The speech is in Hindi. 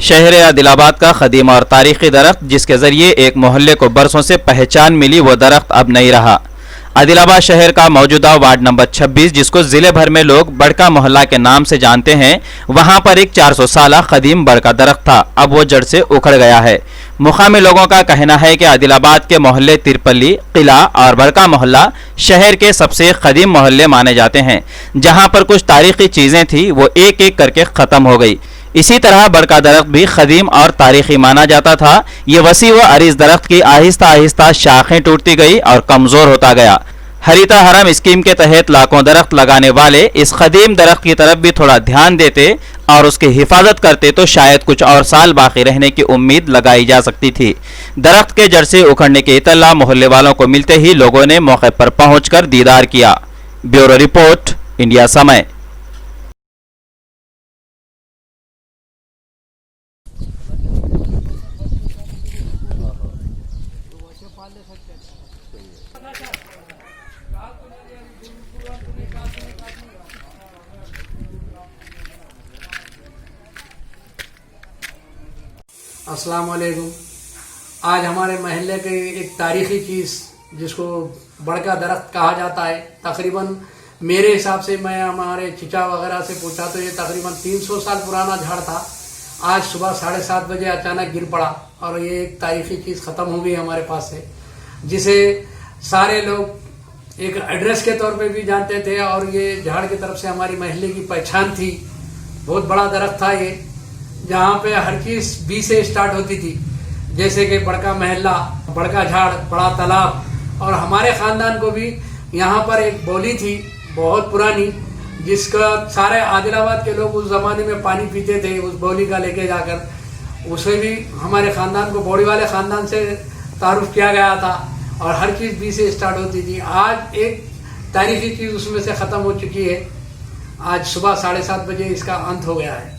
शहर आदिलाबाद का कदीम और तारीखी दरख्त जिसके ज़रिए एक मोहल्ले को बरसों से पहचान मिली, वो दरख्त अब नहीं रहा। आदिलाबाद शहर का मौजूदा वार्ड नंबर 26, जिसको ज़िले भर में लोग बड़का मोहल्ला के नाम से जानते हैं, वहां पर एक 400 साला कदीम बड़का दरख्त था। अब वो जड़ से उखड़ गया है। मुकामी लोगों का कहना है कि आदिलाबाद के मोहल्ले तिरपल्ली, किला और बड़का मोहल्ला शहर के सबसे कदीम मोहल्ले माने जाते हैं। जहां पर कुछ तारीखी चीज़ें थी वो एक एक करके ख़त्म हो गई। इसी तरह बड़का दरख्त भी कदीम और तारीखी माना जाता था। ये वसी व अरीज दरख्त की आहिस्ता आहिस्ता शाखें टूटती गई और कमज़ोर होता गया। हरिता हरम स्कीम के तहत लाखों दरख्त लगाने वाले इस कदीम दरख्त की तरफ भी थोड़ा ध्यान देते और उसकी हिफाजत करते तो शायद कुछ और साल बाकी रहने की उम्मीद लगाई जा सकती थी। दरख्त के जड़ से उखड़ने की इत्तला मोहल्ले वालों को मिलते ही लोगों ने मौके पर पहुंचकर दीदार किया। ब्यूरो रिपोर्ट, इंडिया समय। अस्सलाम वालेकुम। आज हमारे महल्ले की एक तारीखी चीज़ जिसको बड़का दरख्त कहा जाता है, तकरीबन मेरे हिसाब से, मैं हमारे चिचा वगैरह से पूछा तो ये तकरीबन 300 साल पुराना झाड़ था। आज सुबह 7:30 बजे अचानक गिर पड़ा और ये एक तारीखी चीज़ ख़त्म हो गई हमारे पास से, जिसे सारे लोग एक एड्रेस के तौर पे भी जानते थे और ये झाड़ की तरफ से हमारी महल्ले की पहचान थी। बहुत बड़ा दरख्त था ये, जहाँ पे हर चीज़ बी से स्टार्ट होती थी, जैसे कि बड़का महल्ला, बड़का झाड़, बड़ा तालाब। और हमारे ख़ानदान को भी यहाँ पर एक बौली थी बहुत पुरानी, जिसका सारे आदिलाबाद के लोग उस ज़माने में पानी पीते थे, उस बौली का लेके जाकर। उसे भी हमारे ख़ानदान को बौड़ी वाले ख़ानदान से तारुफ किया गया था और हर चीज़ बी से स्टार्ट होती थी। आज एक तारीखी चीज़ उसमें से ख़त्म हो चुकी है। आज सुबह 7:30 बजे इसका अंत हो गया है।